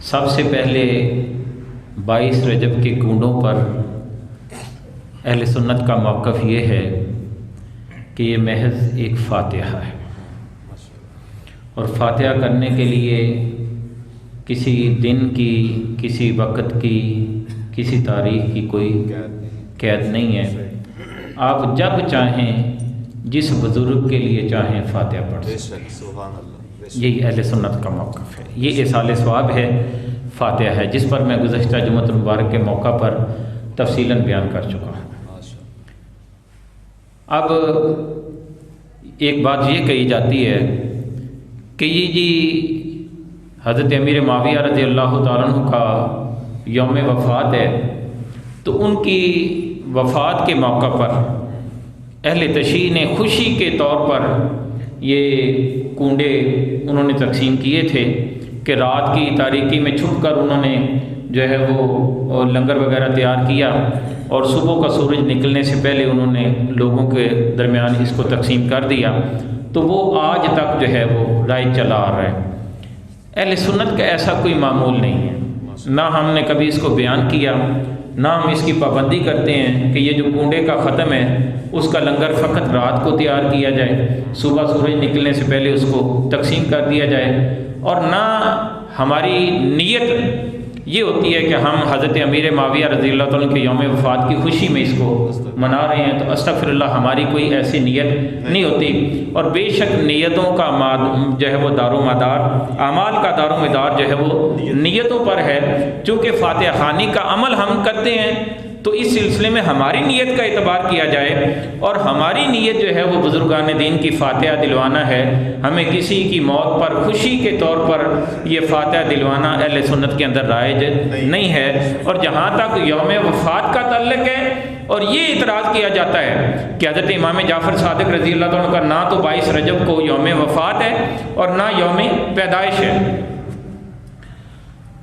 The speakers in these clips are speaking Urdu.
سب سے پہلے 22 رجب کے کنڈوں پر اہل سنت کا موقف یہ ہے کہ یہ محض ایک فاتحہ ہے، اور فاتحہ کرنے کے لیے کسی دن کی، کسی وقت کی، کسی تاریخ کی کوئی قید نہیں ہے۔ آپ جب چاہیں جس بزرگ کے لیے چاہیں فاتحہ پڑھ سکیں۔ یہی اہل سنت کا موقف ہے، یہ ایصال ثواب ہے، فاتحہ ہے، جس پر میں گزشتہ جمعۃ المبارک کے موقع پر تفصیلاً بیان کر چکا ہوں۔ اب ایک بات یہ کہی جاتی ہے کہ یہ جی حضرت امیر معاویہ رضی اللہ تعالیٰ عنہ کا یوم وفات ہے، تو ان کی وفات کے موقع پر اہل تشیع نے خوشی کے طور پر یہ کنڈے انہوں نے تقسیم کیے تھے کہ رات کی تاریکی میں چھپ کر انہوں نے جو ہے وہ لنگر وغیرہ تیار کیا، اور صبح کا سورج نکلنے سے پہلے انہوں نے لوگوں کے درمیان اس کو تقسیم کر دیا، تو وہ آج تک جو ہے وہ رائج چلا آ رہا ہے۔ اہل سنت کا ایسا کوئی معمول نہیں ہے، نہ ہم نے کبھی اس کو بیان کیا، نہ ہم اس کی پابندی کرتے ہیں کہ یہ جو کنڈے کا ختم ہے اس کا لنگر فقط رات کو تیار کیا جائے، صبح سورج نکلنے سے پہلے اس کو تقسیم کر دیا جائے، اور نہ ہماری نیت یہ ہوتی ہے کہ ہم حضرت امیر معاویہ رضی اللہ تعالیٰ کے یوم وفات کی خوشی میں اس کو منا رہے ہیں، تو استغفر اللہ، ہماری کوئی ایسی نیت نہیں ہوتی۔ اور بے شک نیتوں کا جو ہے وہ دار و مدار، اعمال کا دار و مدار جو ہے وہ نیتوں پر ہے۔ چونکہ فاتحہ خوانی کا عمل ہم کرتے ہیں تو اس سلسلے میں ہماری نیت کا اعتبار کیا جائے، اور ہماری نیت جو ہے وہ بزرگان دین کی فاتحہ دلوانا ہے۔ ہمیں کسی کی موت پر خوشی کے طور پر یہ فاتحہ دلوانا اہل سنت کے اندر رائج نہیں ہے۔ اور جہاں تک یوم وفات کا تعلق ہے، اور یہ اعتراض کیا جاتا ہے کہ حضرت امام جعفر صادق رضی اللہ تعالیٰ کا نہ تو 22 رجب کو یوم وفات ہے اور نہ یوم پیدائش ہے،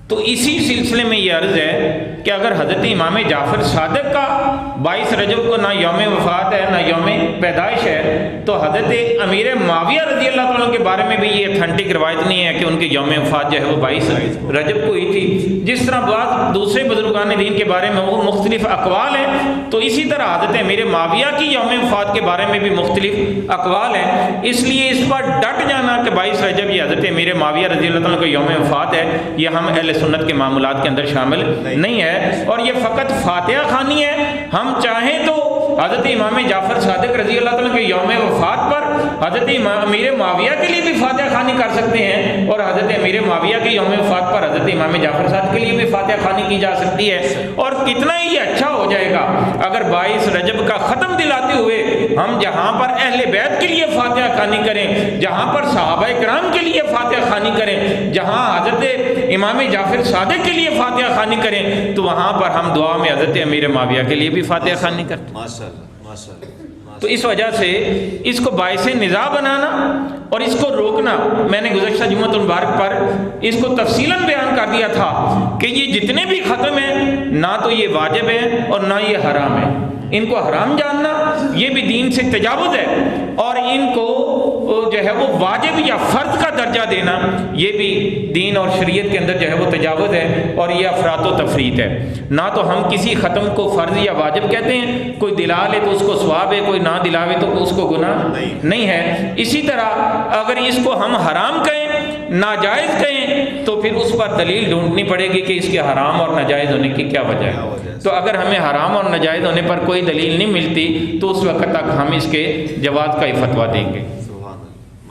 تو اسی سلسلے میں یہ عرض ہے کہ اگر حضرت امام جعفر صادق کا 22 رجب کو نہ یوم وفات ہے نہ یوم پیدائش ہے، تو حضرت امیر معاویہ رضی اللہ تعالیٰ کے بارے میں بھی یہ اتھینٹک روایت نہیں ہے کہ ان کی یوم وفات جو ہے وہ 22 رجب کو ہی تھی۔ جس طرح بعض دوسرے بزرگان دین کے بارے میں وہ مختلف اقوال ہیں، تو اسی طرح حضرت امیر معاویہ کی یوم وفات کے بارے میں بھی مختلف اقوال ہیں۔ اس لیے اس پر ڈٹ جانا کہ 22 رجب یہ حضرت امیر معاویہ رضی اللہ تعالیٰ کا یوم وفات ہے، یہ ہم اہل سنت کے معاملات کے اندر شامل نہیں ہے، اور یہ فقط فاتحہ خوانی ہے۔ ہم چاہیں تو حضرت امام جعفر صادق رضی اللہ تعالیٰ کے یوم وفات پر حضرت امیر معاویہ کے لیے بھی فاتحہ خوانی کر سکتے ہیں، اور حضرت امیر معاویہ کے یوم وفات پر حضرت امام جعفر صادق کے لیے بھی فاتحہ خوانی کی جا سکتی ہے۔ اور کتنا ہی یہ اچھا ہو جائے گا اگر 22 رجب کا ختم دلاتے ہوئے ہم جہاں پر اہل بیت کے لیے فاتحہ خوانی کریں، جہاں پر صحابہ کرام کے لیے فاتحہ خوانی کریں، جہاں حضرت امام جعفر صادق کے لیے فاتحہ خوانی کریں، تو وہاں پر ہم دعا میں حضرت امیر معاویہ کے لیے بھی فاتحہ خوانی کرتے ہیں۔ تو اس وجہ سے اس کو باعث نزاع بنانا اور اس کو روکنا، میں نے گزشتہ جمعۃ المبارک پر اس کو تفصیلاً بیان کر دیا تھا کہ یہ جتنے بھی ختم ہیں، نہ تو یہ واجب ہے اور نہ یہ حرام ہے۔ ان کو حرام جاننا یہ بھی دین سے تجاوز ہے، اور ان کو جو ہے وہ واجب یا فرض کا درجہ دینا یہ بھی دین اور شریعت کے اندر جو ہے وہ تجاوز ہے، اور یہ افراط و تفریط ہے۔ نہ تو ہم کسی ختم کو فرض یا واجب کہتے ہیں، کوئی دلا لے تو اس کو ثواب ہے، کوئی نہ دلاوے تو اس کو گناہ نہیں ہے۔ اسی طرح اگر اس کو ہم حرام کہیں، ناجائز کہیں، تو پھر اس پر دلیل ڈھونڈنی پڑے گی کہ اس کے حرام اور ناجائز ہونے کی کیا وجہ ہے۔ تو اگر ہمیں حرام اور ناجائز ہونے پر کوئی دلیل نہیں ملتی، تو اس وقت تک ہم اس کے جواز کا ہی فتویٰ دیں گے۔